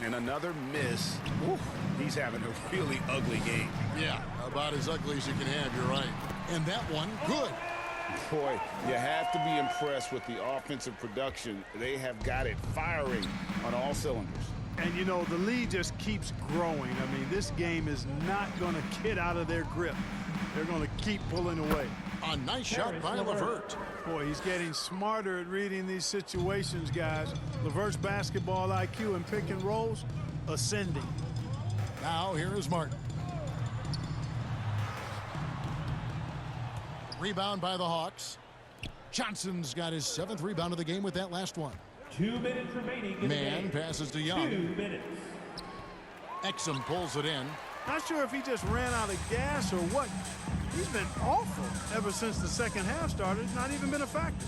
And another miss. Woo, he's having a really ugly game. Yeah, about as ugly as you can have, you're right. And that one, good. Boy, you have to be impressed with the offensive production. They have got it firing on all cylinders. And, you know, the lead just keeps growing. I mean, this game is not going to get out of their grip. They're going to keep pulling away. A nice shot by LeVert. Boy, he's getting smarter at reading these situations, guys. LeVert's basketball IQ and pick and rolls ascending. Now here is Martin. Rebound by the Hawks. Johnson's got his 7th rebound of the game with that last one. 2 minutes remaining in Man the game. passes to Young. 2 minutes. Exum pulls it in. Not sure if he just ran out of gas or what. He's been awful ever since the second half started. Not even been a factor.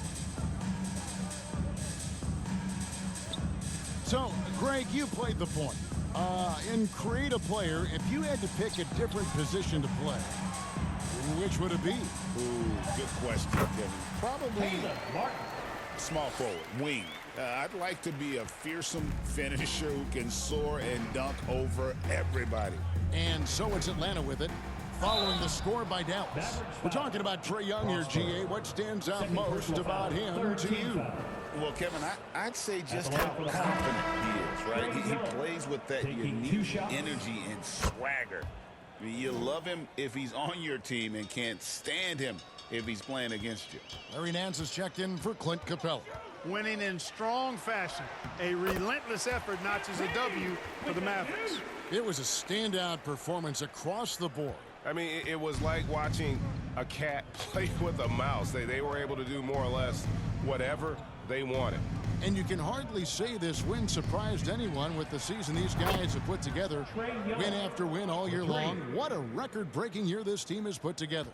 So, Greg, you played the point. In create a player, if you had to pick a different position to play, which would it be? Ooh, good question, Kevin. Probably small forward, wing. I'd like to be a fearsome finisher who can soar and dunk over everybody. And so it's Atlanta with it, following the score by Dallas. We're talking about Trae Young here, GA. What stands out most about him to you? Well, Kevin, I'd say just how confident he is, right? He plays with that unique energy and swagger. I mean, you love him if he's on your team and can't stand him if he's playing against you. Larry Nance is checked in for Clint Capella. Winning in strong fashion. A relentless effort notches a W for the Mavericks. It was a standout performance across the board. I mean, it was like watching a cat play with a mouse. They were able to do more or less whatever they wanted. And you can hardly say this win surprised anyone with the season these guys have put together. Win after win all year long. What a record-breaking year this team has put together.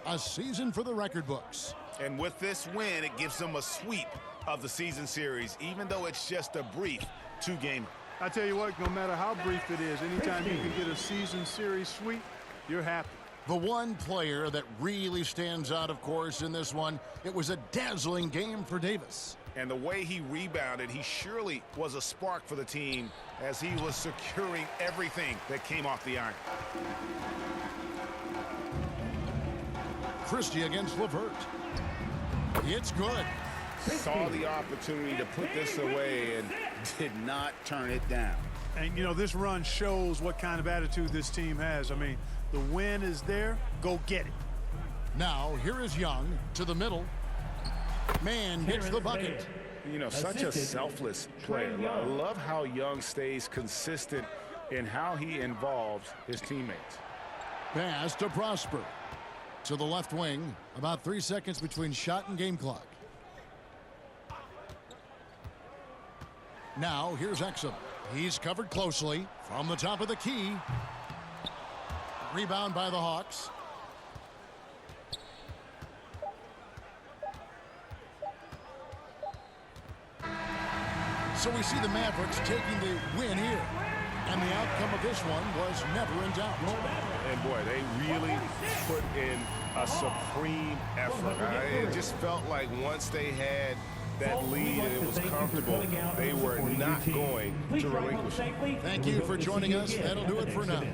A season for the record books. And with this win, it gives them a sweep of the season series, even though it's just a brief 2-game. I tell you what, no matter how brief it is, anytime you can get a season series sweep, you're happy. The one player that really stands out, of course, in this one, it was a dazzling game for Davis. And the way he rebounded, he surely was a spark for the team as he was securing everything that came off the iron. Christie against LeVert. It's good. Saw the opportunity to put this away and did not turn it down. And, you know, this run shows what kind of attitude this team has. I mean, the win is there. Go get it. Now, here is Young to the middle. Man gets the bucket. You know, such a selfless player. I love how Young stays consistent in how he involves his teammates. Pass to Prosper. To the left wing. About 3 seconds between shot and game clock. Now, here's Exum. He's covered closely from the top of the key. Rebound by the Hawks. So we see the Mavericks taking the win here. And the outcome of this one was never in doubt. And, boy, they really put in a supreme effort. It just felt like once they had that lead and it was comfortable, they were not going to relinquish it. Thank you for joining us. That'll do it for now.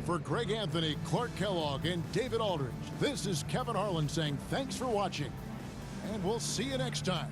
For Greg Anthony, Clark Kellogg, and David Aldridge, this is Kevin Harlan saying thanks for watching. And we'll see you next time.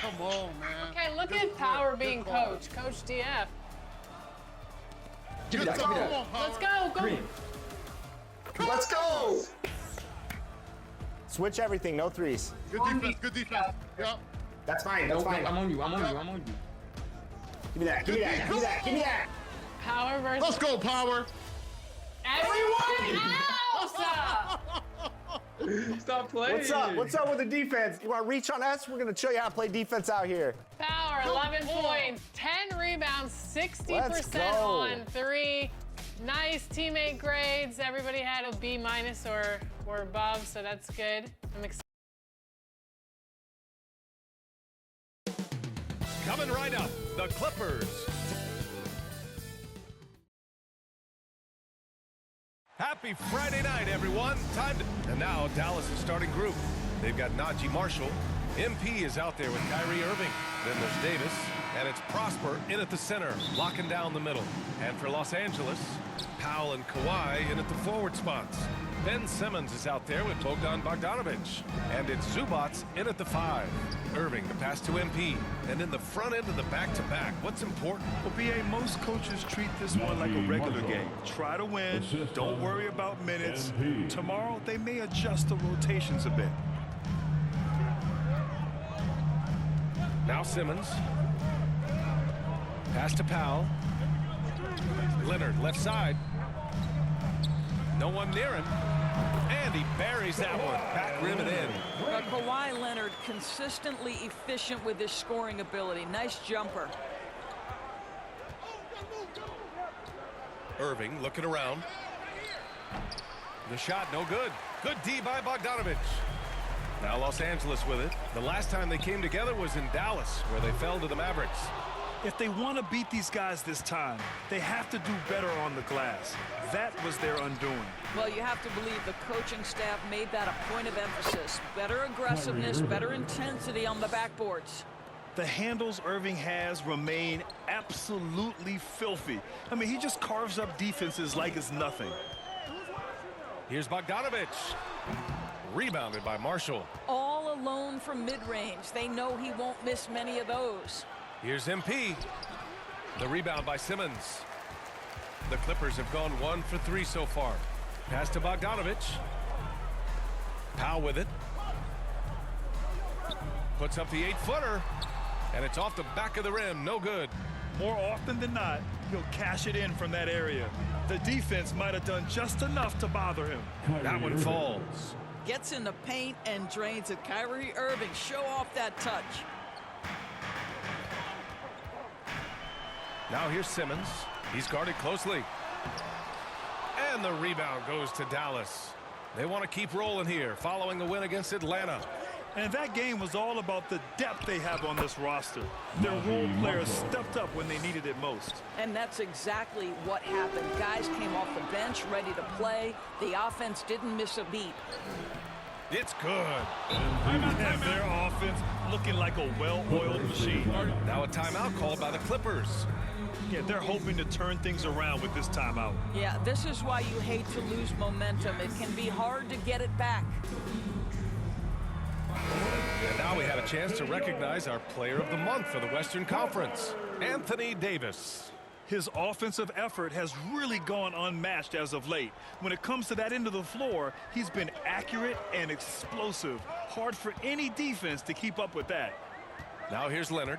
Come on, man. Okay, look at Power being coach. Coach DF. Give me that, give me that. Let's go, go. Let's go! Switch everything, no threes. Good defense, good defense. Yep. That's fine, that's fine. I'm on you, I'm on you, I'm on you. Give me that, give me that, give me that, give me that! Power versus Let's go, Power. everyone else. Stop playing. What's up? What's up with the defense? You want to reach on us? We're going to show you how to play defense out here. Power, 11 points, 10 rebounds, 60% go. on 3. Nice teammate grades. Everybody had a B- or above, so that's good. I'm excited. Coming right up, the Clippers. Happy Friday night, everyone. And now Dallas' starting group. They've got Najee Marshall. MP is out there with Kyrie Irving. Then there's Davis. And it's Prosper in at the center, locking down the middle. And for Los Angeles, Powell and Kawhi in at the forward spots. Ben Simmons is out there with Bogdan Bogdanovic. And it's Zubats in at the 5. Irving, the pass to MP. And in the front end of the back-to-back, what's important? Well, BA, most coaches treat this one like a regular game. Try to win. Don't worry about minutes. Tomorrow, they may adjust the rotations a bit. Now Simmons. Pass to Powell. Leonard, left side. No one near him. And he buries that one. Back rim and in. Kawhi Leonard consistently efficient with his scoring ability. Nice jumper. Irving looking around. The shot no good. Good D by Bogdanovic. Now Los Angeles with it. The last time they came together was in Dallas, where they fell to the Mavericks. If they want to beat these guys this time, they have to do better on the glass. That was their undoing. Well, you have to believe the coaching staff made that a point of emphasis. Better aggressiveness, better intensity on the backboards. The handles Irving has remain absolutely filthy. I mean, he just carves up defenses like it's nothing. Here's Bogdanovic. Rebounded by Marshall. All alone from mid-range. They know he won't miss many of those. Here's MP. The rebound by Simmons. The Clippers have gone 1 for 3 so far. Pass to Bogdanovic. Powell with it. Puts up the 8-footer. And it's off the back of the rim. No good. More often than not, he'll cash it in from that area. The defense might have done just enough to bother him. That one falls. Gets in the paint and drains it. Kyrie Irving, show off that touch. Now here's Simmons. He's guarded closely. And the rebound goes to Dallas. They want to keep rolling here following the win against Atlanta. And that game was all about the depth they have on this roster. Their role players stepped up when they needed it most. And that's exactly what happened. Guys came off the bench ready to play. The offense didn't miss a beat. It's good. And their offense looking like a well-oiled machine. Now a timeout called by the Clippers. Yeah, they're hoping to turn things around with this timeout. Yeah, this is why you hate to lose momentum. It can be hard to get it back. And now we had a chance to recognize our player of the month for the Western Conference, Anthony Davis. His offensive effort has really gone unmatched as of late. When it comes to that end of the floor, he's been accurate and explosive. Hard for any defense to keep up with that. Now here's Leonard.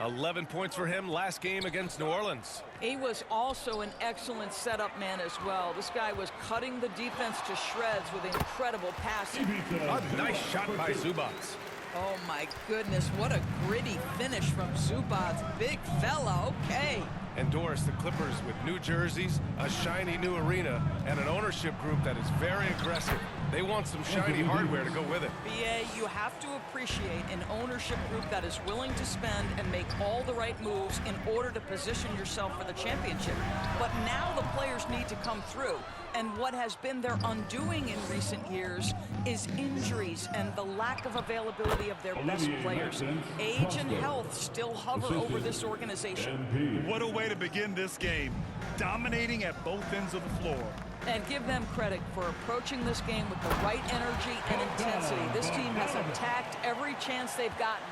11 points for him last game against New Orleans. He was also an excellent setup man as well. This guy was cutting the defense to shreds with incredible passing. A nice shot by Zubats. Oh my goodness, what a gritty finish from Zubats. Big fella, okay. And Doris, the Clippers with new jerseys, a shiny new arena, and an ownership group that is very aggressive. They want some shiny hardware to go with it. BA, you have to appreciate an ownership group that is willing to spend and make all the right moves in order to position yourself for the championship. But now the players need to come through. And what has been their undoing in recent years is injuries and the lack of availability of their best players. Age and health still hover over this organization. What a way to begin this game, dominating at both ends of the floor. And give them credit for approaching this game with the right energy and intensity. This team has attacked every chance they've gotten.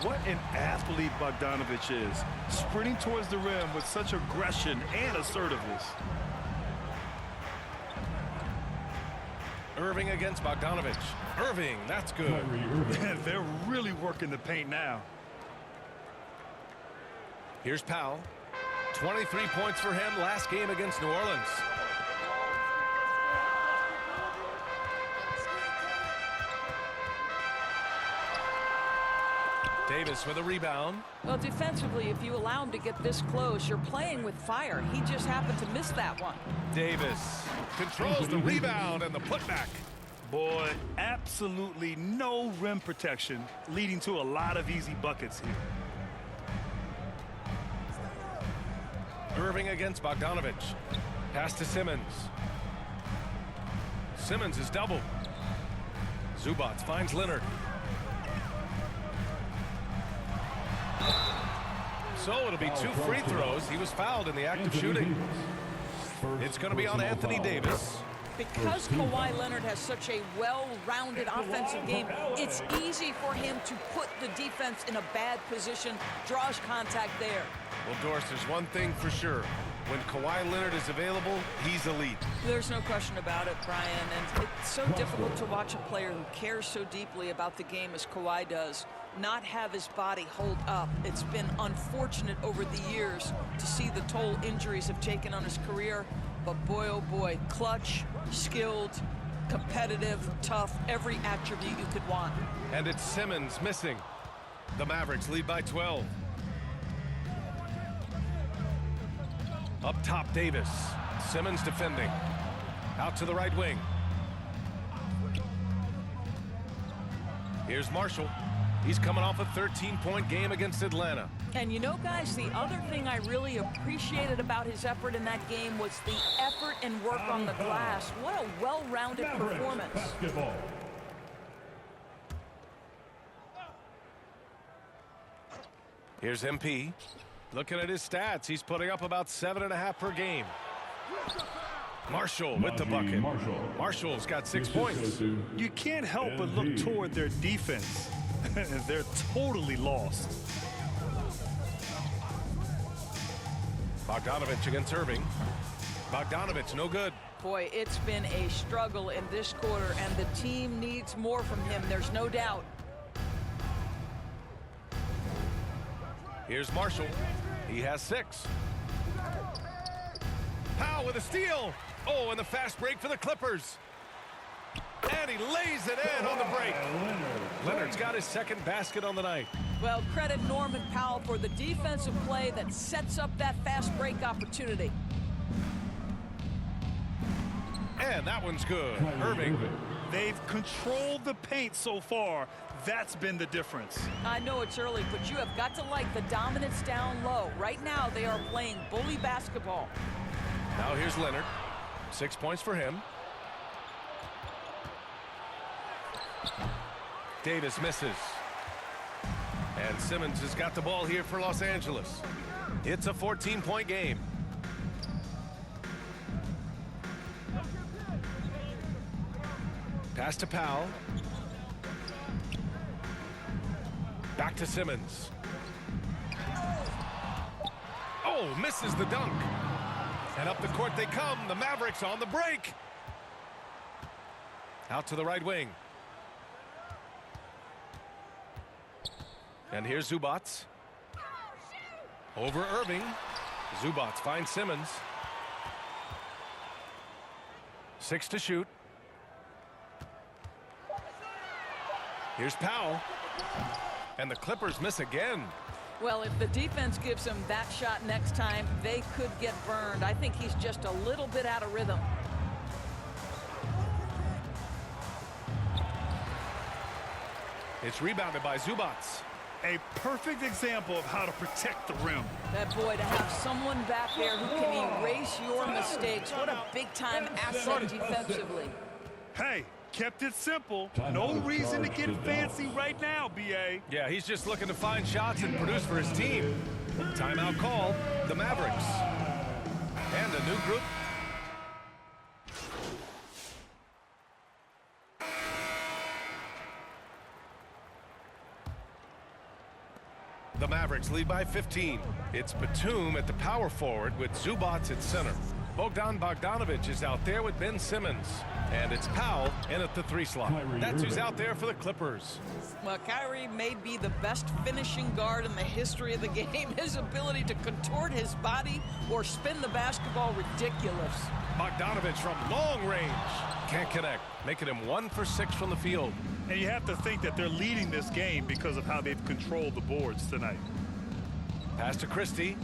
What an athlete Bogdanovich is, sprinting towards the rim with such aggression and assertiveness. Irving against Bogdanovich. Irving, that's good. They're really working the paint now. Here's Powell. 23 points for him last game against New Orleans. Davis with a rebound. Well, defensively, if you allow him to get this close, you're playing with fire. He just happened to miss that one. Davis controls the rebound and the putback. Boy, absolutely no rim protection, leading to a lot of easy buckets here. Irving against Bogdanovich. Pass to Simmons. Simmons is doubled. Zubac finds Leonard. So it'll be 2 free throws. He was fouled in the act of shooting. It's going to be on Anthony Davis. Because Kawhi Leonard has such a well-rounded offensive game, it's easy for him to put the defense in a bad position, draws contact there. Well, Doris, there's one thing for sure. When Kawhi Leonard is available, he's elite. There's no question about it, Brian. And it's so difficult to watch a player who cares so deeply about the game as Kawhi does not have his body hold up. It's been unfortunate over the years to see the toll injuries have taken on his career. But boy, oh boy, clutch, skilled, competitive, tough, every attribute you could want. And it's Simmons missing. The Mavericks lead by 12. Up top, Davis. Simmons defending. Out to the right wing. Here's Marshall. He's coming off a 13-point game against Atlanta. And you know, guys, the other thing I really appreciated about his effort in that game was the effort and work on the glass. What a well-rounded performance. Basketball. Here's MP. Looking at his stats, he's putting up about 7.5 per game. Marshall with the bucket. Marshall's got 6 points. You can't help but look toward their defense. They're totally lost. Bogdanovich against Irving. Bogdanovich, no good. Boy, it's been a struggle in this quarter, and the team needs more from him. There's no doubt. Here's Marshall. He has 6. Powell with a steal. Oh, and the fast break for the Clippers. And he lays it in on the break. Leonard's got his second basket on the night. Well, credit Norman Powell for the defensive play that sets up that fast break opportunity. And that one's good. Irving. They've controlled the paint so far. That's been the difference. I know it's early, but you have got to like the dominance down low. Right now, they are playing bully basketball. Now here's Leonard. 6 points for him. Davis misses. And Simmons has got the ball here for Los Angeles. It's a 14-point game. Pass to Powell. Back to Simmons. Oh, misses the dunk. And up the court they come. The Mavericks on the break. Out to the right wing. And here's Zubac. Over Irving. Zubac finds Simmons. 6 to shoot. Here's Powell. And the Clippers miss again. Well, if the defense gives him that shot next time, they could get burned. I think he's just a little bit out of rhythm. It's rebounded by Zubac. A perfect example of how to protect the rim. That boy, to have someone back there who can erase your mistakes. What a big-time asset defensively. Hey, kept it simple. No reason to get fancy right now, B.A. Yeah, he's just looking to find shots and produce for his team. Timeout called. The Mavericks. And a new group. The Mavericks lead by 15. It's Batum at the power forward with Zubac at center. Bogdanovic is out there with Ben Simmons. And it's Powell in at the 3 slot. That's who's out there for the Clippers. Well, Kyrie may be the best finishing guard in the history of the game. His ability to contort his body or spin the basketball, ridiculous. Bogdanovic from long range. Can't connect, making him 1 for 6 from the field. And you have to think that they're leading this game because of how they've controlled the boards tonight. Pass to Christie.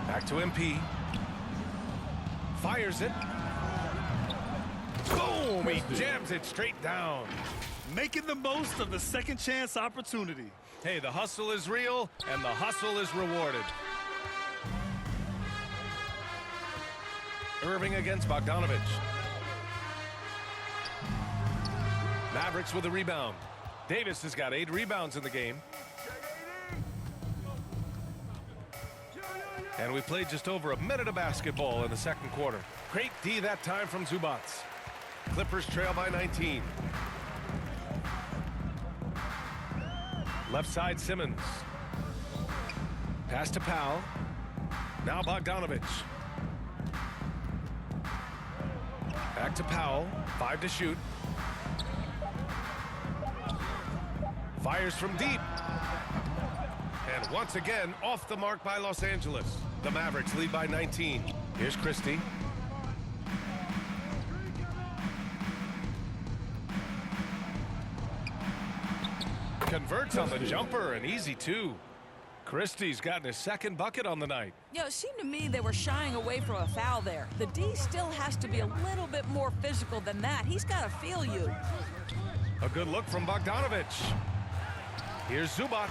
Back to MP. Fires it. Boom! He jams it straight down. Making the most of the second chance opportunity. Hey, the hustle is real, and the hustle is rewarded. Irving against Bogdanovic. Mavericks with a rebound. Davis has got 8 rebounds in the game. And we played just over a minute of basketball in the second quarter. Great D that time from Zubac. Clippers trail by 19. Left side Simmons. Pass to Powell. Now Bogdanovic. Back to Powell. 5 to shoot. Fires from deep. And once again, off the mark by Los Angeles. The Mavericks lead by 19. Here's Christie. Converts on the jumper, and easy too. Christie's gotten his second bucket on the night. You know, it seemed to me they were shying away from a foul there. The D still has to be a little bit more physical than that. He's got to feel you. A good look from Bogdanovic. Here's Zubac,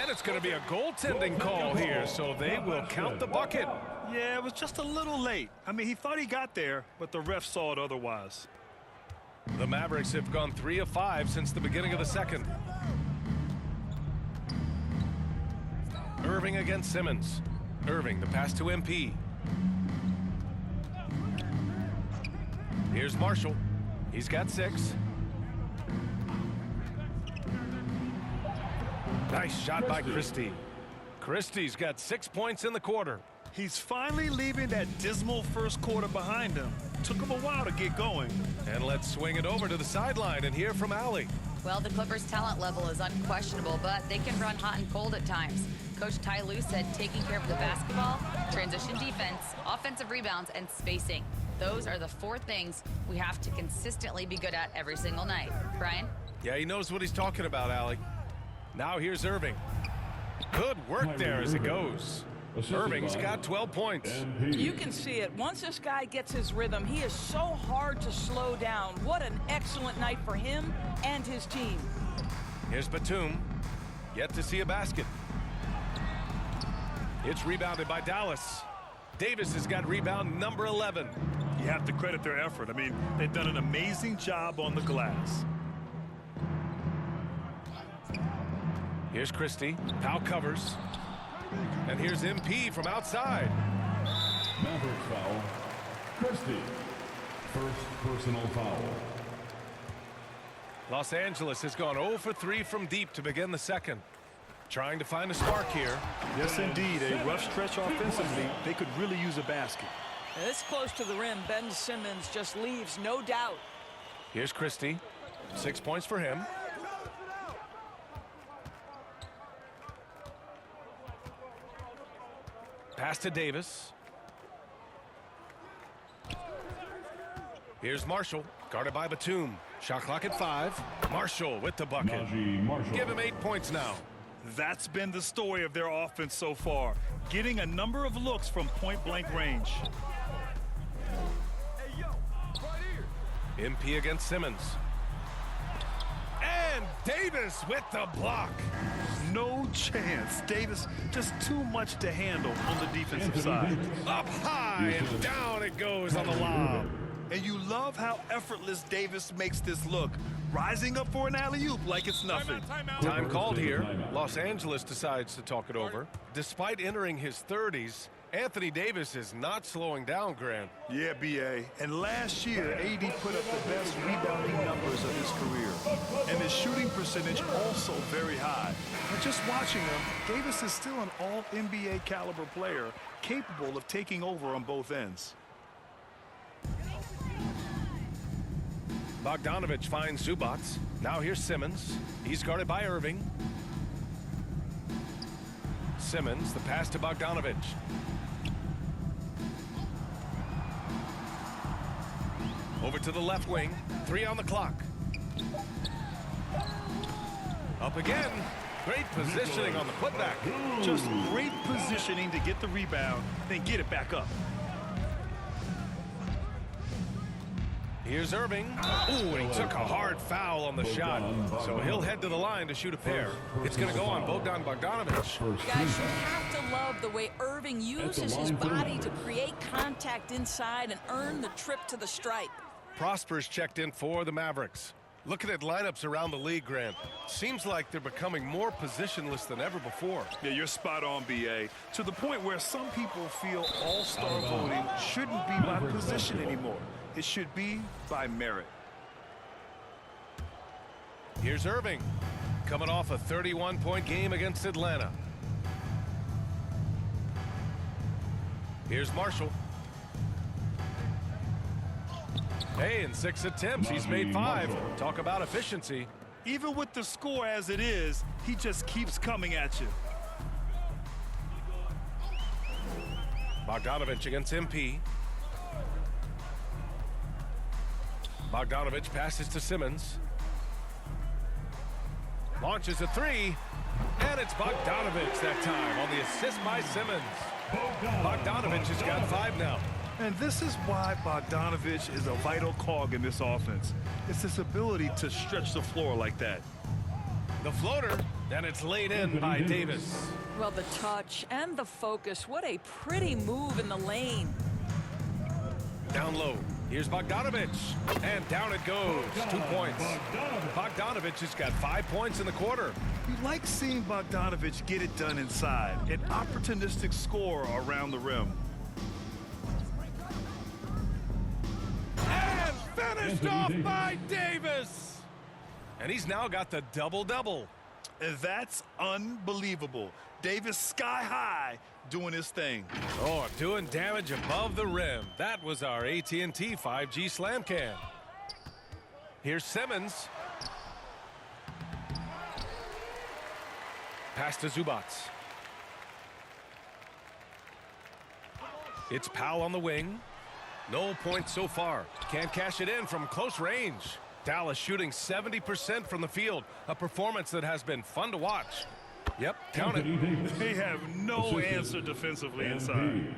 and it's going to be a goaltending call here, so they will count the bucket. Yeah, it was just a little late. I mean, he thought he got there, but the ref saw it otherwise. The Mavericks have gone 3 of 5 since the beginning of the second. Irving against Simmons. Irving, the pass to MP. Here's Marshall. He's got 6. Nice shot by Christie. Christie's got 6 points in the quarter. He's finally leaving that dismal first quarter behind him. Took him a while to get going. And let's swing it over to the sideline and hear from Allie. Well, the Clippers' talent level is unquestionable, but they can run hot and cold at times. Coach Ty Lue said taking care of the basketball, transition defense, offensive rebounds, and spacing. Those are the 4 things we have to consistently be good at every single night. Brian? Yeah, he knows what he's talking about, Allie. Now here's Irving. Good work there as it goes. Irving's got 12 points. You can see it. Once this guy gets his rhythm, he is so hard to slow down. What an excellent night for him and his team. Here's Batum. Yet to see a basket. It's rebounded by Dallas. Davis has got rebound number 11. You have to credit their effort. I mean, they've done an amazing job on the glass. Here's Christie. Powell covers. And here's MP from outside. Mavericks foul. Christie. First personal foul. Los Angeles has gone 0 for 3 from deep to begin the second. Trying to find a spark here. Yes, indeed. A rough stretch offensively. They could really use a basket. This close to the rim, Ben Simmons just leaves no doubt. Here's Christie. 6 points for him. Pass to Davis. Here's Marshall, guarded by Batum. Shot clock at 5. Marshall with the bucket. Give him 8 points now. That's been the story of their offense so far, getting a number of looks from point-blank range. MP against Simmons. And Davis with the block. No chance. Davis just too much to handle on the defensive side. Up high and down it goes on the lob. And you love how effortless Davis makes this look, rising up for an alley-oop like it's nothing. Time called here. Los Angeles decides to talk it over. Despite entering his 30s, Anthony Davis is not slowing down, Grant. Yeah, B.A. And last year, AD put up the best rebounding numbers of his career. And his shooting percentage also very high. But just watching him, Davis is still an all-NBA caliber player, capable of taking over on both ends. Bogdanovich finds Zubac. Now here's Simmons. He's guarded by Irving. Simmons, the pass to Bogdanovich. Over to the left wing. 3 on the clock. Up again. Great positioning on the putback. Just great positioning to get the rebound, then get it back up. Here's Irving. Ooh, and he took a hard foul on the shot. So he'll head to the line to shoot a pair. It's going to go on Bogdanovich. Guys, you have to love the way Irving uses his body to create contact inside and earn the trip to the stripe. Prosper's checked in for the Mavericks. Looking at lineups around the league, Grant, seems like they're becoming more positionless than ever before. Yeah, you're spot on, B.A. To the point where some people feel all-star voting shouldn't be by position anymore. It should be by merit. Here's Irving, coming off a 31-point game against Atlanta. Here's Marshall. Hey, in 6 attempts, he's made 5. Talk about efficiency. Even with the score as it is, he just keeps coming at you. Bogdanovich against MP. Bogdanovich passes to Simmons. Launches a 3. And it's Bogdanovich that time on the assist by Simmons. Bogdanovich has got 5 now. And this is why Bogdanovich is a vital cog in this offense. It's his ability to stretch the floor like that. The floater, and it's laid in by Davis. Well, the touch and the focus, what a pretty move in the lane. Down low, here's Bogdanovich, and down it goes. 2 points. Bogdanovich has got 5 points in the quarter. You like seeing Bogdanovich get it done inside, an opportunistic scorer around the rim. And finished off by Davis. And he's now got the double-double. And that's unbelievable. Davis sky high doing his thing. Oh, doing damage above the rim. That was our AT&T 5G slam cam. Here's Simmons. Pass to Zubac. It's Powell on the wing. No points so far. Can't cash it in from close range. Dallas shooting 70% from the field. A performance that has been fun to watch. Yep, count it. They have no answer defensively inside.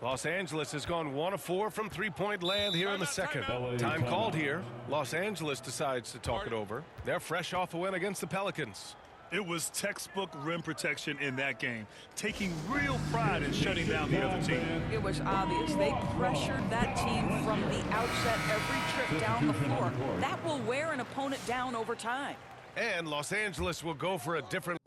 Los Angeles has gone 1 of 4 from three-point land here in the second. Time called here. Los Angeles decides to talk it over. They're fresh off a win against the Pelicans. It was textbook rim protection in that game, taking real pride in shutting down the other team. It was obvious. They pressured that team from the outset every trip down the floor. That will wear an opponent down over time. And Los Angeles will go for a different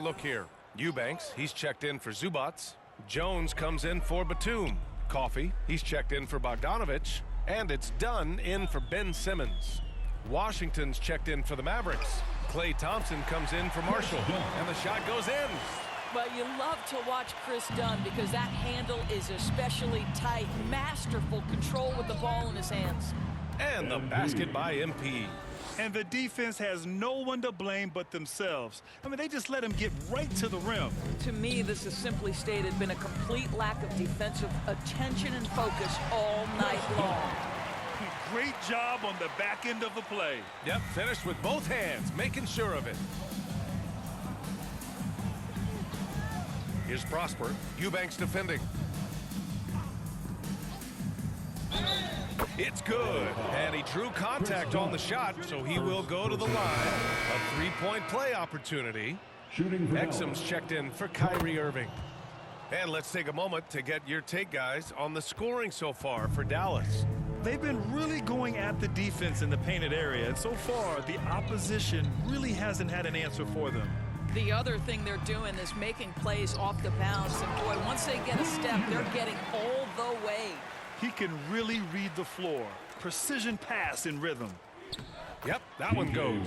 look here. Eubanks, he's checked in for Zubac. Jones comes in for Batum. Coffey, he's checked in for Bogdanovich. And it's Dunn in for Ben Simmons. Washington's checked in for the Mavericks. Klay Thompson comes in for Marshall. And the shot goes in. But you love to watch Chris Dunn because that handle is especially tight. Masterful control with the ball in his hands. And the basket by MP. And the defense has no one to blame but themselves. I mean, they just let him get right to the rim. To me, this has simply stated been a complete lack of defensive attention and focus all night long. Great job on the back end of the play. Yep, finished with both hands, making sure of it. Here's Prosper. Eubanks defending. It's good. And he drew contact on the shot, so he will go to the line. A 3-point play opportunity. Exum's checked in for Kyrie Irving. And let's take a moment to get your take, guys, on the scoring so far for Dallas. They've been really going at the defense in the painted area, and so far the opposition really hasn't had an answer for them. The other thing they're doing is making plays off the bounce, and boy, once they get a step, they're getting all the way. He can really read the floor. Precision pass in rhythm. Yep, that one goes.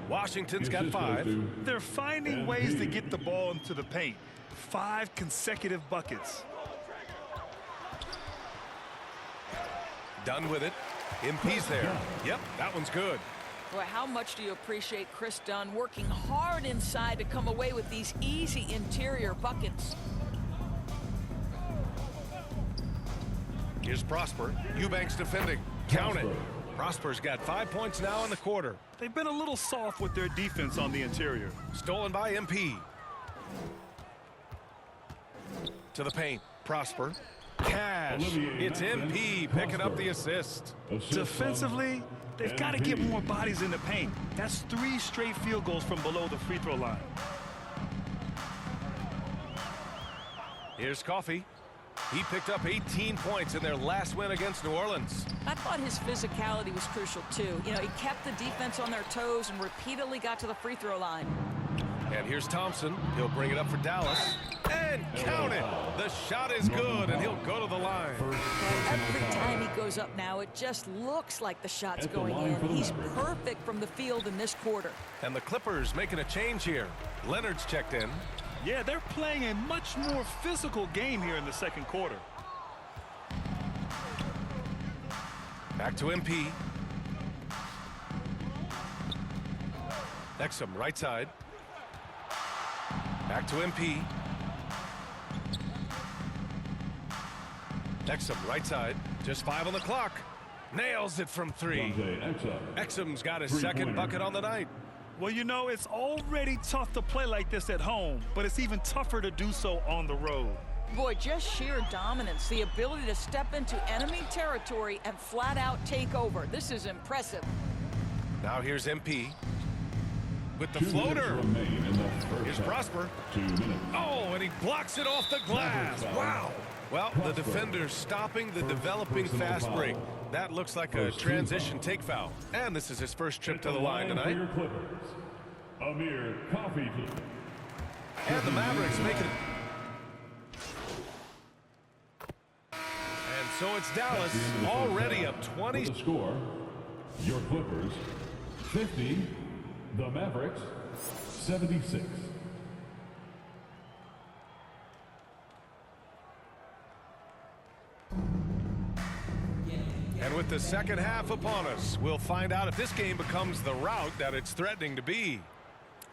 Washington's got 5. They're finding ways to get the ball into the paint. 5 consecutive buckets. Done with it. MP's there. Yep, that one's good. Boy, how much do you appreciate Chris Dunn working hard inside to come away with these easy interior buckets? Here's Prosper. Eubanks defending. Count it. Prosper's got 5 points now in the quarter. They've been a little soft with their defense on the interior. Stolen by MP. To the paint. Prosper. Cash. It's MP picking up the assist. Defensively, they've got to get more bodies in the paint. That's 3 straight field goals from below the free throw line. Here's Coffey. He picked up 18 points in their last win against New Orleans. I thought his physicality was crucial, too. You know, he kept the defense on their toes and repeatedly got to the free throw line. And here's Thompson. He'll bring it up for Dallas. And count it. The shot is good, and he'll go to the line. Every time he goes up now, it just looks like the shot's going in. He's perfect from the field in this quarter. And the Clippers making a change here. Leonard's checked in. Yeah, they're playing a much more physical game here in the second quarter. Back to MP. Exum, right side. Back to MP. Exum, right side. Just 5 on the clock. Nails it from 3. Exum's got his second bucket on the night. Well, you know, it's already tough to play like this at home, but it's even tougher to do so on the road. Boy, just sheer dominance, the ability to step into enemy territory and flat out take over. This is impressive. Now here's MP with the floater. Here's Prosper. Oh, and he blocks it off the glass. Wow. Well, the defender's stopping the developing fast break. That looks like a transition take foul. And this is his first trip to the line tonight. And the Mavericks make it. And so it's Dallas already up 20. The score, your Clippers 50, the Mavericks 76. And with the second half upon us, we'll find out if this game becomes the rout that it's threatening to be.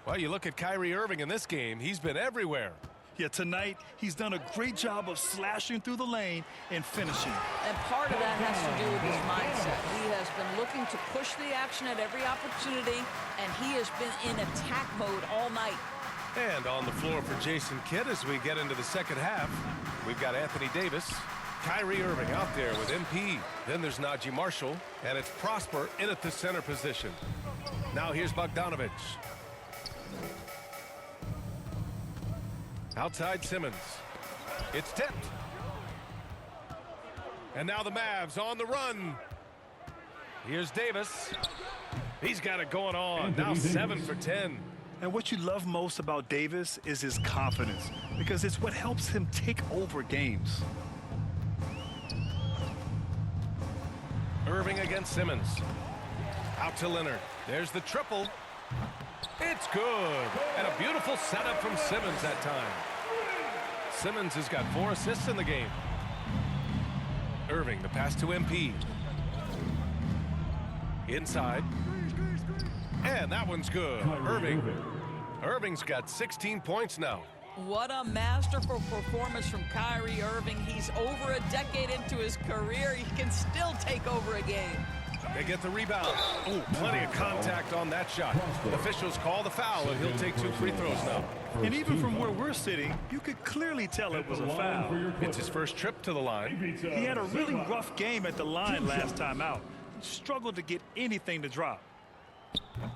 Well, you look at Kyrie Irving in this game, he's been everywhere. Yeah, tonight he's done a great job of slashing through the lane and finishing. And part of that has to do with his mindset. He has been looking to push the action at every opportunity, and he has been in attack mode all night. And on the floor for Jason Kidd as we get into the second half, we've got Anthony Davis, Kyrie Irving out there with MP. Then there's Najee Marshall, and it's Prosper in at the center position. Now here's Bogdanovich. Outside Simmons. It's tipped. And now the Mavs on the run. Here's Davis. He's got it going on. Now 7 for 10. And what you love most about Davis is his confidence, because it's what helps him take over games. Irving against Simmons. Out to Leonard. There's the triple. It's good. And a beautiful setup from Simmons that time. Simmons has got 4 assists in the game. Irving, the pass to MP. Inside. And that one's good. Irving's got 16 points now. What a masterful performance from Kyrie Irving. He's over a decade into his career. He can still take over a game. They get the rebound. Oh, plenty of contact on that shot. Officials call the foul, and he'll take 2 free throws now. And even from where we're sitting, you could clearly tell it was a foul. It's his first trip to the line. He had a really rough game at the line last time out. He struggled to get anything to drop.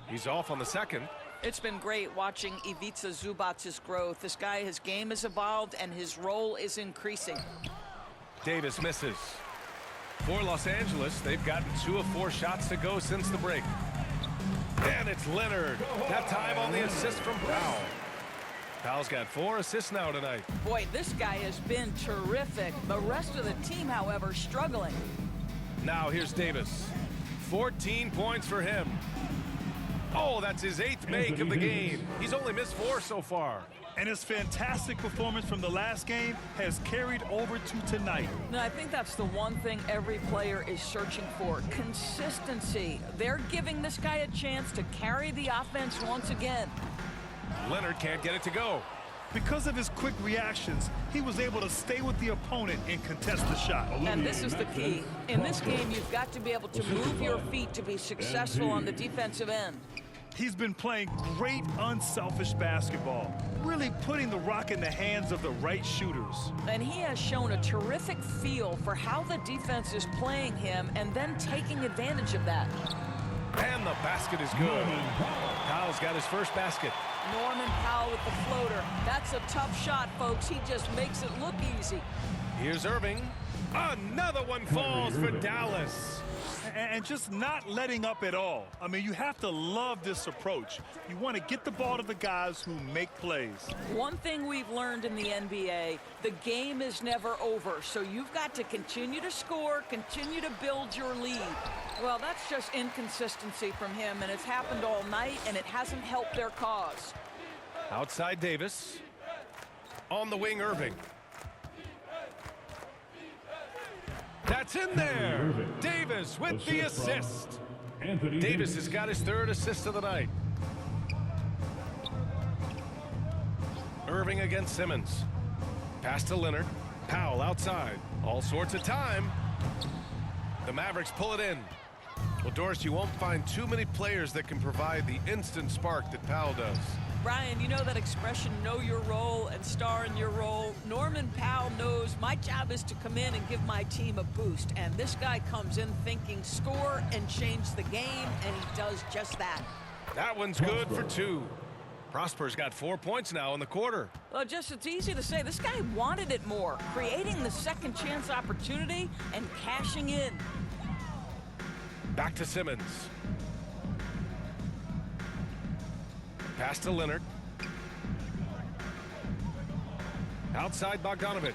He's off on the second. It's been great watching Ivica Zubac's growth. This guy, his game has evolved and his role is increasing. Davis misses. For Los Angeles, they've gotten 2 of 4 shots to go since the break. And it's Leonard. That time on the assist from Powell. Powell's got 4 assists now tonight. Boy, this guy has been terrific. The rest of the team, however, struggling. Now here's Davis. 14 points for him. Oh, that's his 8th make of the game. He's only missed 4 so far. And his fantastic performance from the last game has carried over to tonight. No, I think that's the one thing every player is searching for. Consistency. They're giving this guy a chance to carry the offense once again. Leonard can't get it to go. Because of his quick reactions, he was able to stay with the opponent and contest the shot. And this is the key. In this game, you've got to be able to move your feet to be successful on the defensive end. He's been playing great, unselfish basketball, really putting the rock in the hands of the right shooters. And he has shown a terrific feel for how the defense is playing him and then taking advantage of that. And the basket is good. Powell's got his first basket. Norman Powell with the floater. That's a tough shot, folks. He just makes it look easy. Here's Irving. Another one falls for Dallas. And just not letting up at all. I mean, you have to love this approach. You want to get the ball to the guys who make plays. One thing we've learned in the NBA, the game is never over. So you've got to continue to score, continue to build your lead. Well, that's just inconsistency from him, and it's happened all night, and it hasn't helped their cause. Outside Davis. On the wing, Irving. That's in there. Davis with the assist. Davis has got his 3rd assist of the night. Irving against Simmons. Pass to Leonard. Powell outside. All sorts of time. The Mavericks pull it in. Well, Doris, you won't find too many players that can provide the instant spark that Powell does. Brian, you know that expression, know your role and star in your role? Norman Powell knows my job is to come in and give my team a boost. And this guy comes in thinking score and change the game, and he does just that. That one's good for 2. Prosper's got 4 points now in the quarter. Well, it's easy to say. This guy wanted it more, creating the second chance opportunity and cashing in. Back to Simmons. Pass to Leonard. Outside Bogdanovich.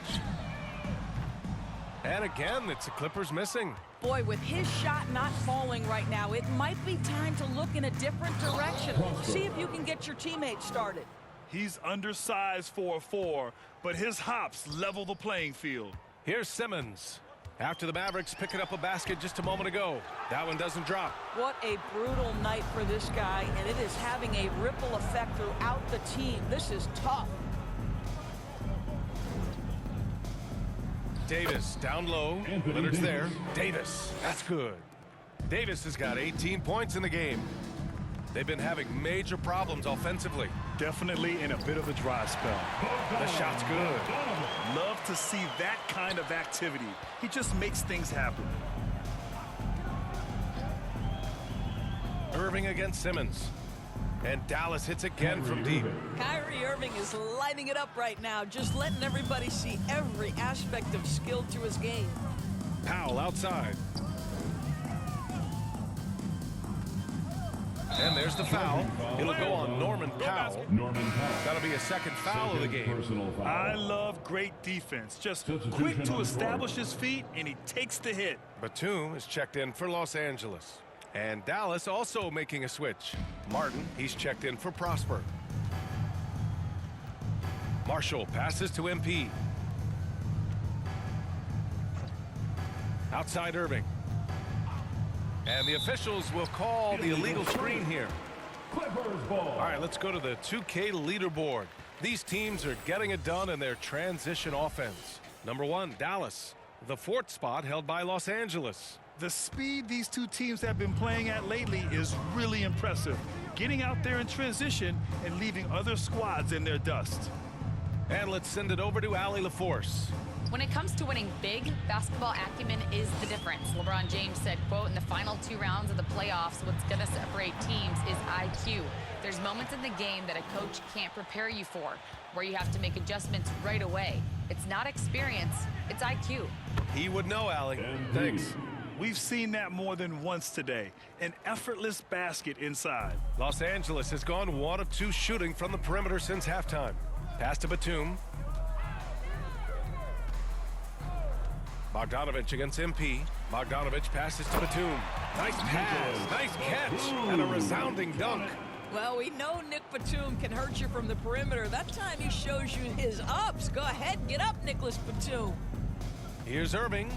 And again, it's the Clippers missing. Boy, with his shot not falling right now, it might be time to look in a different direction. See if you can get your teammates started. He's undersized for a 4, but his hops level the playing field. Here's Simmons. After the Mavericks picking up a basket just a moment ago. That one doesn't drop. What a brutal night for this guy, and it is having a ripple effect throughout the team. This is tough. Davis down low. Leonard's there. Davis. That's good. Davis has got 18 points in the game. They've been having major problems offensively. Definitely in a bit of a dry spell. The shot's good. Love to see that kind of activity. He just makes things happen. Irving against Simmons. And Dallas hits again from deep. Kyrie Irving is lighting it up right now, just letting everybody see every aspect of skill to his game. Powell outside. And there's the foul. It'll go on Norman Powell. That'll be a second foul of the game. I love great defense. Just quick to establish his feet, and he takes the hit. Batum is checked in for Los Angeles. And Dallas also making a switch. Martin, he's checked in for Prosper. Marshall passes to MP. Outside Irving. And the officials will call the illegal screen here. Clippers ball. All right, let's go to the 2K leaderboard. These teams are getting it done in their transition offense. Number 1, Dallas. The 4th spot held by Los Angeles. The speed these two teams have been playing at lately is really impressive. Getting out there in transition and leaving other squads in their dust. And let's send it over to Allie LaForce. When it comes to winning big, basketball acumen is the difference. LeBron James said, quote, in the final 2 rounds of the playoffs, what's going to separate teams is IQ. There's moments in the game that a coach can't prepare you for, where you have to make adjustments right away. It's not experience, it's IQ. He would know, Allie. Thanks. We've seen that more than once today. An effortless basket inside. Los Angeles has gone 1 of 2 shooting from the perimeter since halftime. Pass to Batum. Bogdanovich against MP. Bogdanovich passes to Batum. Nice pass, nice catch, and a resounding dunk. Well, we know Nick Batum can hurt you from the perimeter. That time he shows you his ups. Go ahead, get up, Nicholas Batum. Here's Irving.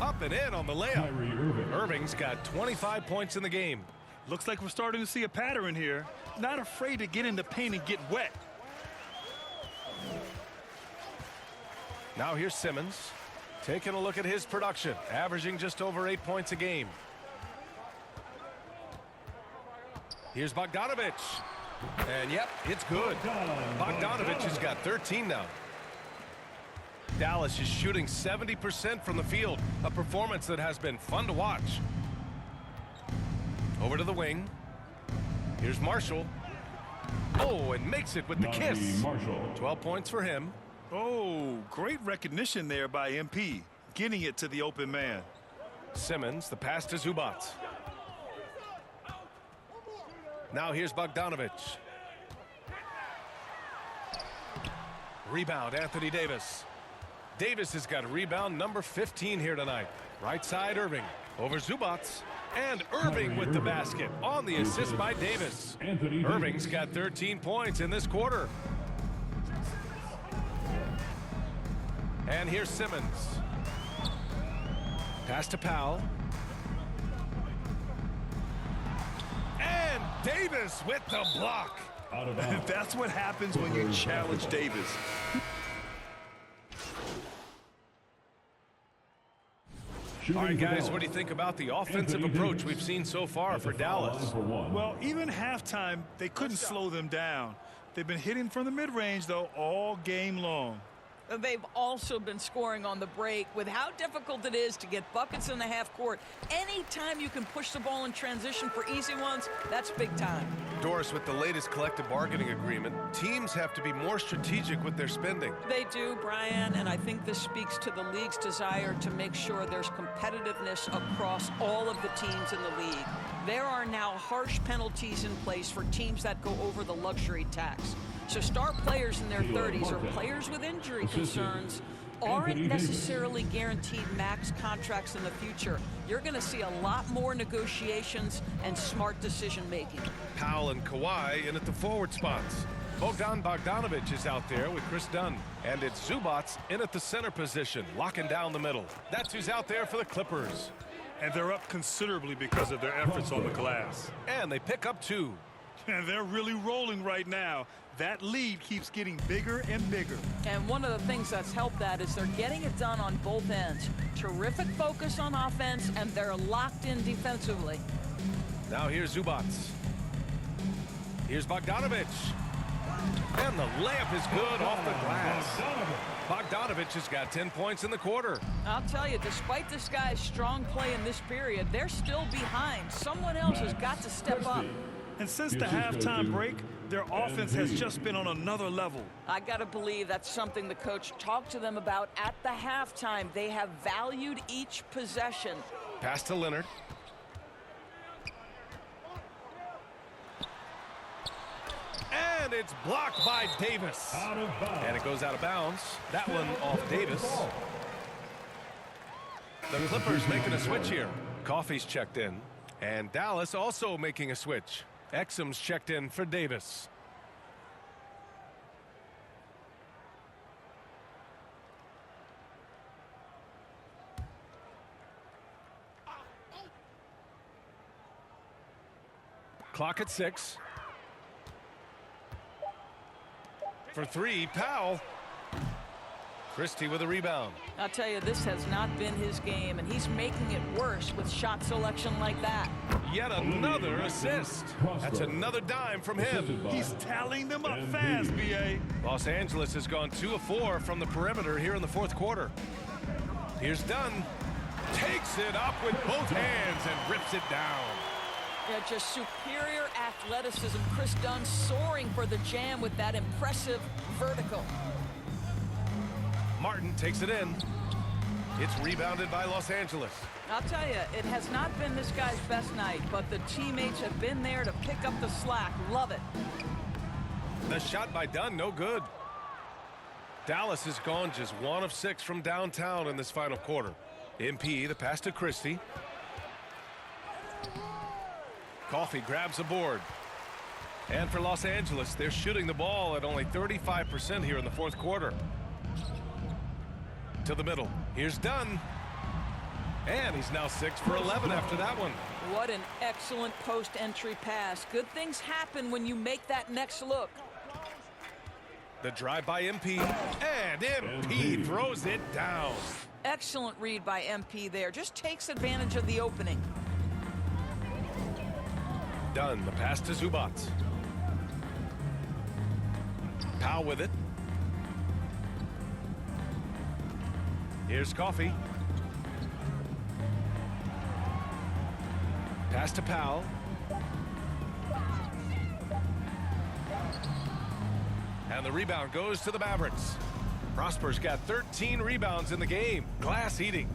Up and in on the layup. Irving's got 25 points in the game. Looks like we're starting to see a pattern here. Not afraid to get in the paint and get wet. Now here's Simmons. Taking a look at his production, averaging just over 8 points a game. Here's Bogdanovich. And yep, it's good. Bogdanovich has got 13 now. Dallas is shooting 70% from the field, a performance that has been fun to watch. Over to the wing. Here's Marshall. Oh, and makes it with the kiss. 12 points for him. Oh, great recognition there by MP, getting it to the open man. Simmons, the pass to Zubac. Now here's Bogdanovich. Rebound, Anthony Davis. Davis has got rebound number 15 here tonight. Right side, Irving. Over Zubac. And Irving with the basket on the assist by Davis. Irving's got 13 points in this quarter. And here's Simmons. Pass to Powell. And Davis with the block. That's what happens when you challenge Davis. All right, guys, what do you think about the offensive approach we've seen so far for Dallas? Well, even halftime, they couldn't slow them down. They've been hitting from the mid-range, though, all game long. They've also been scoring on the break. With how difficult it is to get buckets in the half court, anytime you can push the ball in transition for easy ones, that's big time. Doris, with the latest collective bargaining agreement, teams have to be more strategic with their spending. They do, Brian, and I think this speaks to the league's desire to make sure there's competitiveness across all of the teams in the league. There are now harsh penalties in place for teams that go over the luxury tax. So star players in their 30s or players with injury concerns aren't necessarily guaranteed max contracts in the future. You're going to see a lot more negotiations and smart decision making. Powell and Kawhi in at the forward spots. Bogdanovich is out there with Chris Dunn. And it's Zubac in at the center position, locking down the middle. That's who's out there for the Clippers. And they're up considerably because of their efforts on the glass. And they pick up 2. And they're really rolling right now. That lead keeps getting bigger and bigger. And one of the things that's helped that is they're getting it done on both ends. Terrific focus on offense, and they're locked in defensively. Now here's Zubac. Here's Bogdanovich. And the layup is good off the glass. Bogdanovich has got 10 points in the quarter. I'll tell you, despite this guy's strong play in this period, they're still behind. Someone else has got to step up. And since the halftime break, their offense has just been on another level. I got to believe that's something the coach talked to them about at the halftime. They have valued each possession. Pass to Leonard. And it's blocked by Davis. And it goes out of bounds. That one off Davis. The Clippers making a switch here. Coffey's checked in. And Dallas also making a switch. Exum's checked in for Davis. Clock at 6. For 3, Powell. Christie with a rebound. I'll tell you, this has not been his game, and he's making it worse with shot selection like that. Yet another assist. That's another dime from him. He's tallying them up fast, B.A. Los Angeles has gone 2 of 4 from the perimeter here in the fourth quarter. Here's Dunn. Takes it up with both hands and rips it down. Yeah, just superior athleticism. Chris Dunn soaring for the jam with that impressive vertical. Martin takes it in. It's rebounded by Los Angeles. I'll tell you, it has not been this guy's best night, but the teammates have been there to pick up the slack. Love it. The shot by Dunn, no good. Dallas has gone just 1 of 6 from downtown in this final quarter. MP, the pass to Christie. Coffee grabs a board. And for Los Angeles, they're shooting the ball at only 35% here in the fourth quarter. To the middle. Here's Dunn. And he's now 6 for 11 after that one. What an excellent post-entry pass. Good things happen when you make that next look. The drive by MP. And MP throws it down. Excellent read by MP there. Just takes advantage of the opening. Dunn, the pass to Zubac. Powell with it. Here's Coffee. Pass to Powell. And the rebound goes to the Mavericks. Prosper's got 13 rebounds in the game. Glass eating.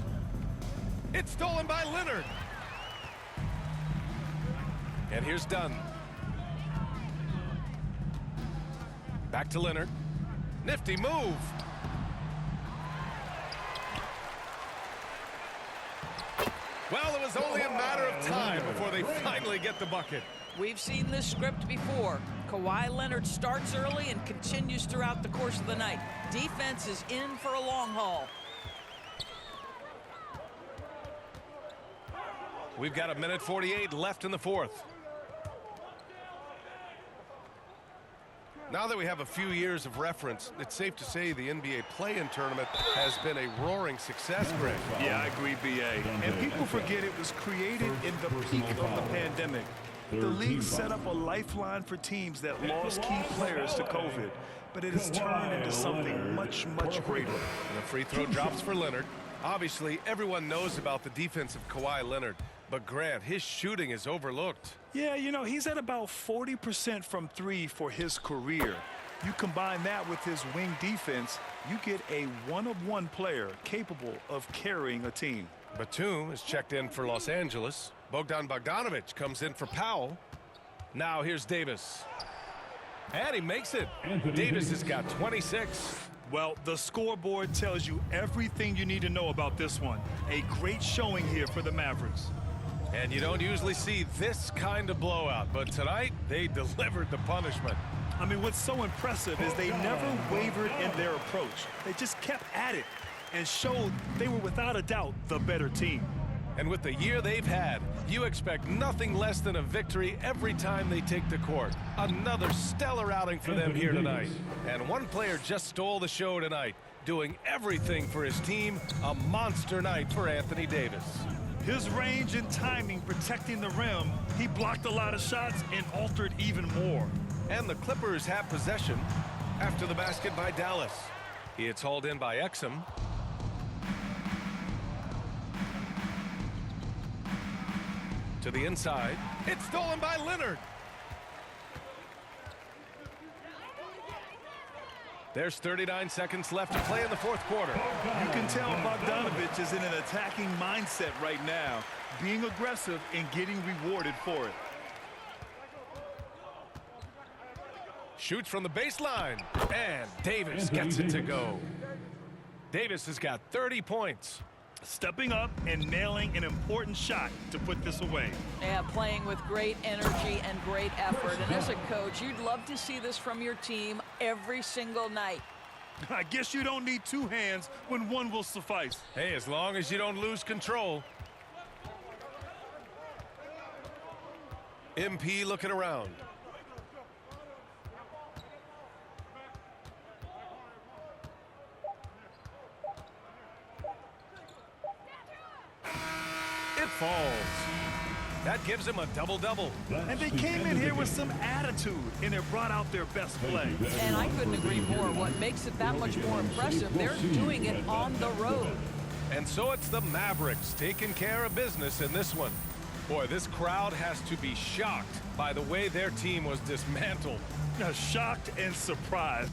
It's stolen by Leonard. And here's Dunn. Back to Leonard. Nifty move. Well, it was only a matter of time before they finally get the bucket. We've seen this script before. Kawhi Leonard starts early and continues throughout the course of the night. Defense is in for a long haul. We've got 1:48 left in the fourth. Now that we have a few years of reference, it's safe to say the NBA play-in tournament has been a roaring success, Greg. Yeah, I agree, B.A. And people forget it was created in the peak of the pandemic. The league set up a lifeline for teams that lost key players to COVID, but it has turned into something much, much greater. And the free throw drops for Leonard. Obviously, everyone knows about the defense of Kawhi Leonard, but Grant, his shooting is overlooked. Yeah, you know, he's at about 40% from 3 for his career. You combine that with his wing defense, you get a one-of-one player capable of carrying a team. Batum is checked in for Los Angeles. Bogdan Bogdanovic comes in for Powell. Now here's Davis. And he makes it. Davis has got 26. Well, the scoreboard tells you everything you need to know about this one. A great showing here for the Mavericks. And you don't usually see this kind of blowout, but tonight they delivered the punishment. I mean, what's so impressive is they never wavered in their approach. They just kept at it and showed they were without a doubt the better team. And with the year they've had, you expect nothing less than a victory every time they take the court. Another stellar outing for them here tonight. And one player just stole the show tonight, doing everything for his team. A monster night for Anthony Davis. His range and timing protecting the rim, he blocked a lot of shots and altered even more. And the Clippers have possession after the basket by Dallas. It's hauled in by Exum. To the inside. It's stolen by Leonard. There's 39 seconds left to play in the fourth quarter. You can tell Bogdanovic is in an attacking mindset right now, being aggressive and getting rewarded for it. Shoots from the baseline, and Davis gets it to go. Davis has got 30 points. Stepping up and nailing an important shot to put this away. Yeah, playing with great energy and great effort. And as a coach, you'd love to see this from your team every single night. I guess you don't need two hands when one will suffice. Hey, as long as you don't lose control. MP looking around. falls. That gives him a double-double. And they came in here with some attitude, and it brought out their best play. And I couldn't agree more. What makes it that much more impressive, they're doing it on the road. And so it's the Mavericks taking care of business in this one. Boy, this crowd has to be shocked by the way their team was dismantled. Shocked and surprised.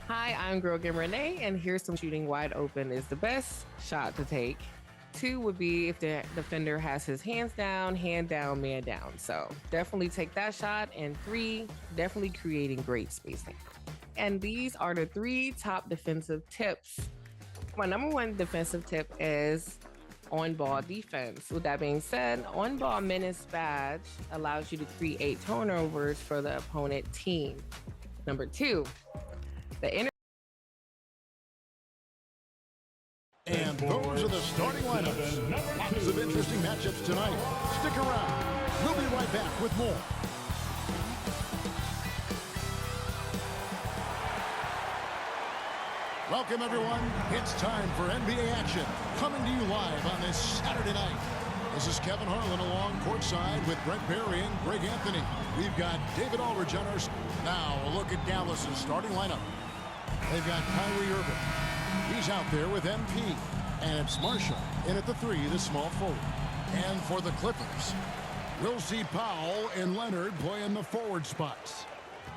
Hi, I'm Girl Game Renee, and here's some shooting wide open is the best shot to take. 2 would be if the defender has his hands down, hand down, man down. So definitely take that shot. And 3, definitely creating great spacing. And these are the 3 top defensive tips. My number 1 defensive tip is on-ball defense. With that being said, on-ball menace badge allows you to create turnovers for the opponent team. Number 2, and those are the starting lineups. Lots of interesting matchups tonight. Stick around. We'll be right back with more. Welcome, everyone. It's time for NBA action. Coming to you live on this Saturday night. This is Kevin Harlan along courtside with Brent Barry and Greg Anthony. We've got David Aldridge on our... Now, a look at Dallas's starting lineup. They've got Kyrie Irving. He's out there with MP. And it's Marshall in at the 3, the small forward. And for the Clippers, we'll see Powell and Leonard playing the forward spots.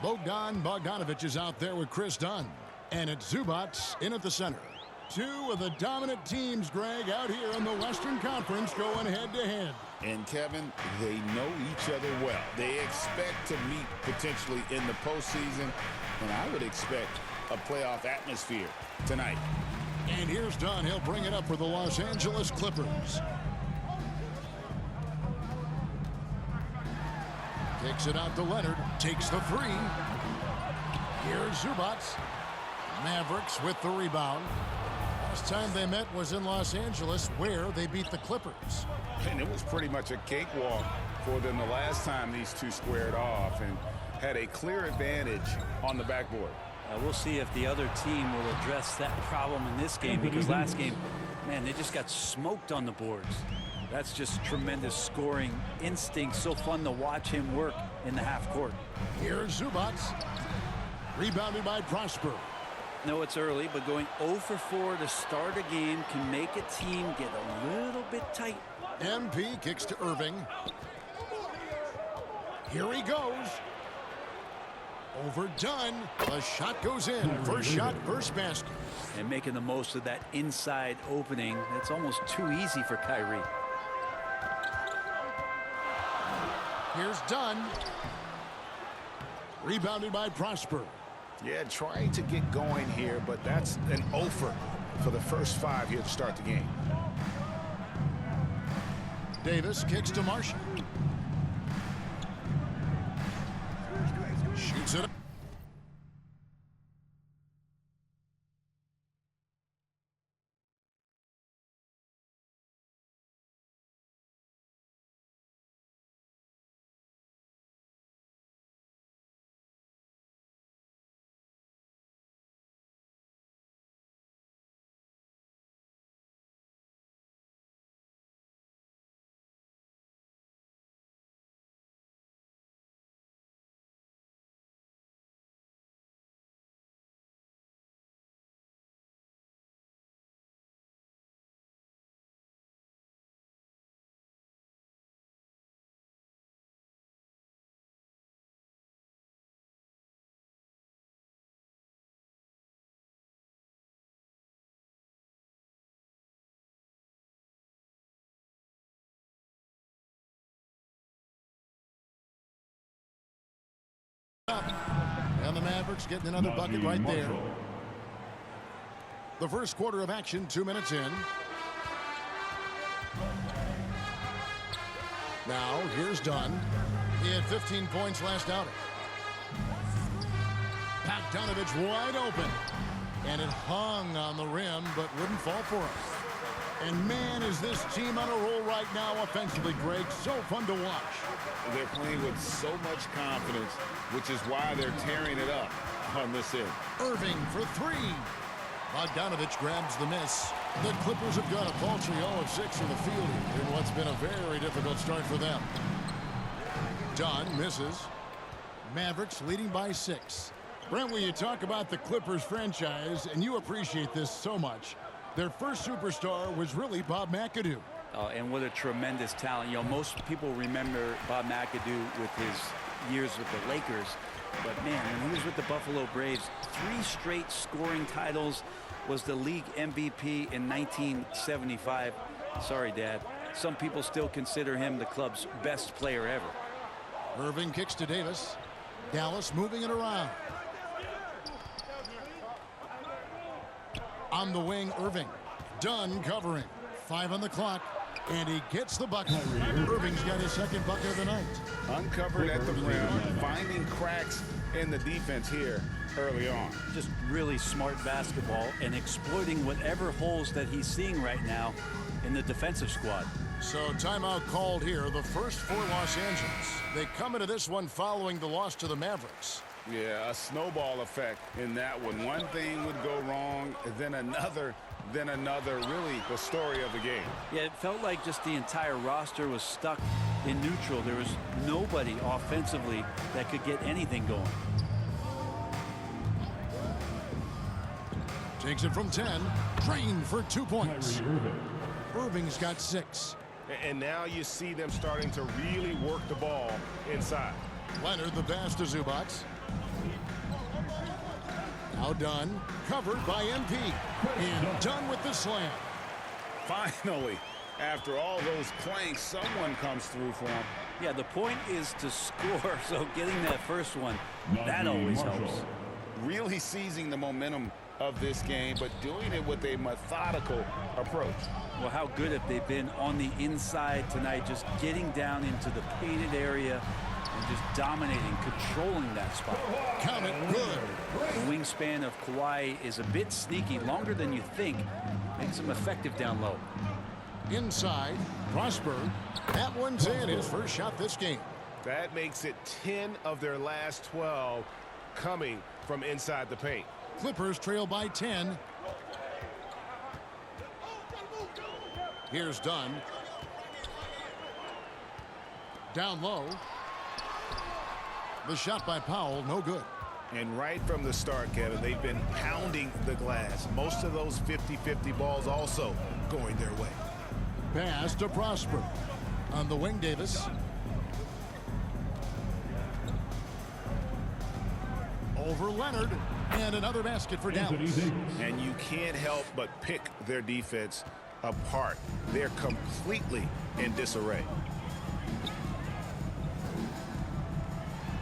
Bogdanovich is out there with Chris Dunn. And it's Zubac in at the center. 2 of the dominant teams, Greg, out here in the Western Conference going head-to-head. And, Kevin, they know each other well. They expect to meet potentially in the postseason, and I would expect a playoff atmosphere tonight. And here's Dunn. He'll bring it up for the Los Angeles Clippers. Kicks it out to Leonard. Takes the 3. Here's Zubac. Mavericks with the rebound. Last time they met was in Los Angeles, where they beat the Clippers. And it was pretty much a cakewalk for them the last time these two squared off and had a clear advantage on the backboard. We'll see if the other team will address that problem in this game, because last game, man, they just got smoked on the boards. That's just tremendous scoring instinct. So fun to watch him work in the half court. Here's Zubac. Rebounded by Prosper. No, it's early, but going 0 for 4 to start a game can make a team get a little bit tight. MP kicks to Irving. Here he goes. Overdone. The shot goes in. First shot, first basket. And making the most of that inside opening. That's almost too easy for Kyrie. Here's Dunn. Rebounded by Prosper. Yeah, trying to get going here, but that's an offer for the first 5 here to start the game. Davis kicks to Marshall. Shoots it up. And the Mavericks getting another bucket right there. The first quarter of action, 2 minutes in. Now, here's Dunn. He had 15 points last outing. Bogdanovich wide open. And it hung on the rim, but wouldn't fall for him. And man, is this team on a roll right now offensively, Greg. So fun to watch. They're playing with so much confidence, which is why they're tearing it up on this end. Irving for three. Bogdanovich grabs the miss. The Clippers have got a paltry 0 of 6 in the field in what's been a very difficult start for them. Dunn misses. Mavericks leading by 6. Brent, when you talk about the Clippers franchise, and you appreciate this so much, their first superstar was really Bob McAdoo. And what a tremendous talent. You know, most people remember Bob McAdoo with his years with the Lakers. But, man, when he was with the Buffalo Braves, 3 straight scoring titles, was the league MVP in 1975. Sorry, Dad. Some people still consider him the club's best player ever. Irving kicks to Davis. Dallas moving it around. On the wing, Irving. Dunn covering. 5 on the clock. And he gets the bucket. Irving's got his second bucket of the night. Uncovered at the rim, finding cracks in the defense here early on. Just really smart basketball and exploiting whatever holes that he's seeing right now in the defensive squad. So timeout called here, the first for Los Angeles. They come into this one following the loss to the Mavericks. Yeah, a snowball effect in that one. One thing would go wrong, then another, really the story of the game. Yeah, it felt like just the entire roster was stuck in neutral. There was nobody offensively that could get anything going. Takes it from 10. Drained for 2 points. Irving's got 6. And now you see them starting to really work the ball inside. Leonard the pass to Zubac. Now Dunn, covered by MP. And Dunn with the slam. Finally, after all those clanks, someone comes through for him. Yeah, the point is to score, so getting that first one, that always helps. Really seizing the momentum of this game, but doing it with a methodical approach. Well, how good have they been on the inside tonight, just getting down into the painted area and just dominating, controlling that spot. Count it good. The wingspan of Kawhi is a bit sneaky, longer than you think. Makes him effective down low. Inside, Prosper. That one's in, his first shot this game. That makes it 10 of their last 12 coming from inside the paint. Clippers trail by 10. Here's Dunn. Down low. The shot by Powell, no good. And right from the start, Kevin, they've been pounding the glass. Most of those 50-50 balls also going their way. Pass to Prosper. On the wing, Davis. Over Leonard. And another basket for Dallas. And you can't help but pick their defense apart. They're completely in disarray.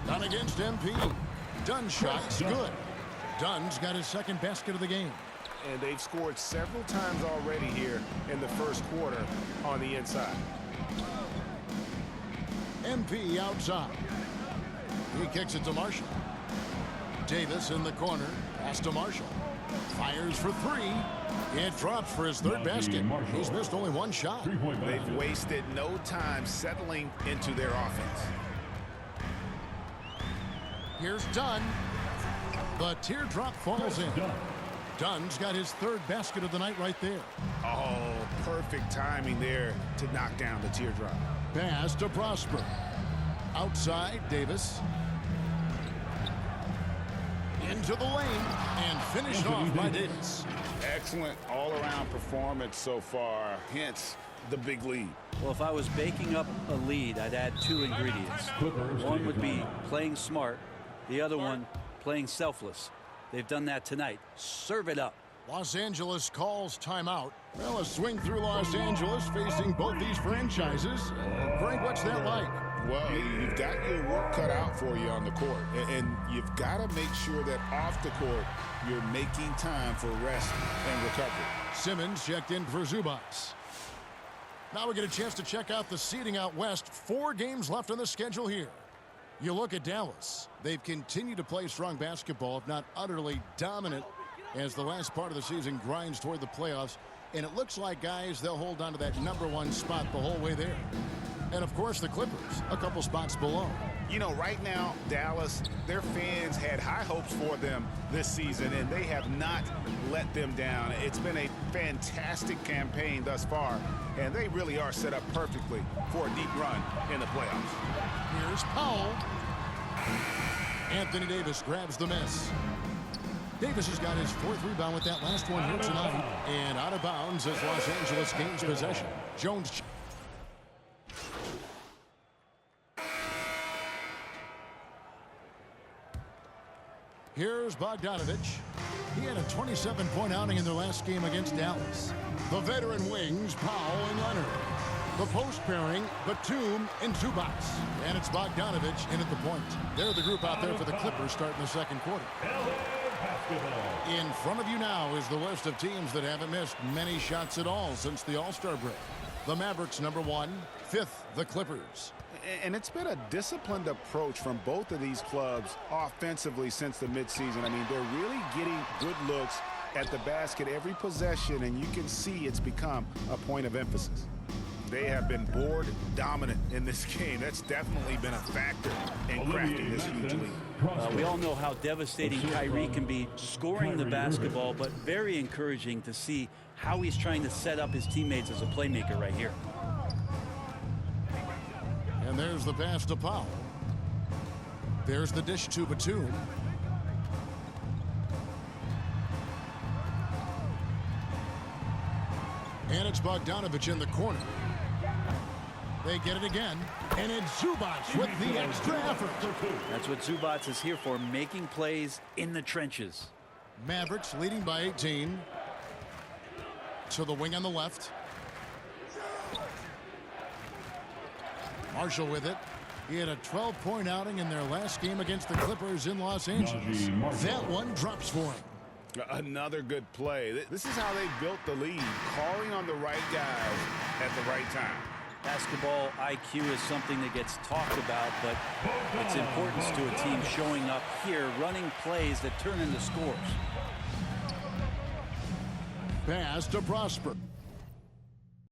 Done against MP. Dunn's shot's good. Dunn's got his second basket of the game. And they've scored several times already here in the first quarter on the inside. MP outside. He kicks it to Marshall. Davis in the corner. Pass to Marshall. Fires for three. It drops for his third basket. He's missed only one shot. They've wasted no time settling into their offense. Here's Dunn. The teardrop falls in. Dunn's got his third basket of the night right there. Oh, perfect timing there to knock down the teardrop. Pass to Prosper. Outside, Davis. Into the lane and finished off by Davis. Excellent all-around performance so far, hence the big lead. Well, if I was baking up a lead, I'd add two ingredients. One would be playing smart. The other one, playing selfless. They've done that tonight. Serve it up. Los Angeles calls timeout. Well, a swing through Los Angeles facing both these franchises. Frank, what's that like? Well, you've got your work cut out for you on the court, and you've got to make sure that off the court you're making time for rest and recovery. Simmons checked in for Zubats. Now we get a chance to check out the seeding out west. 4 games left on the schedule here. You look at Dallas. They've continued to play strong basketball, if not utterly dominant, as the last part of the season grinds toward the playoffs. And it looks like, guys, they'll hold on to that #1 spot the whole way there. And, of course, the Clippers, a couple spots below. You know, right now, Dallas, their fans had high hopes for them this season, and they have not let them down. It's been a fantastic campaign thus far, and they really are set up perfectly for a deep run in the playoffs. Here's Powell. Anthony Davis grabs the miss. Davis has got his 4th rebound with that last one here tonight. And out of bounds as Los Angeles gains possession. Jones. Here's Bogdanovich. He had a 27-point outing in their last game against Dallas. The veteran wings, Powell and Leonard. The post pairing, Batum and Zubats. And it's Bogdanovich in at the point. They're the group out there for the Clippers starting the second quarter. In front of you now is the list of teams that haven't missed many shots at all since the All-Star break. The Mavericks #1, 5th the Clippers. And it's been a disciplined approach from both of these clubs offensively since the midseason. I mean, they're really getting good looks at the basket every possession, and you can see it's become a point of emphasis. They have been board dominant in this game. That's definitely been a factor in crafting this huge lead. We all know how devastating Kyrie can be scoring the basketball, but very encouraging to see how he's trying to set up his teammates as a playmaker right here. And there's the pass to Powell. There's the dish to Batum. And it's Bogdanovich in the corner. They get it again. And it's Zubats with the extra effort. That's what Zubats is here for, making plays in the trenches. Mavericks leading by 18. To the wing on the left. Marshall with it. He had a 12-point outing in their last game against the Clippers in Los Angeles. That one drops for him. Another good play. This is how they built the lead, calling on the right guys at the right time. Basketball IQ is something that gets talked about, but its importance to a team showing up here, running plays that turn into scores. Pass to Prosper.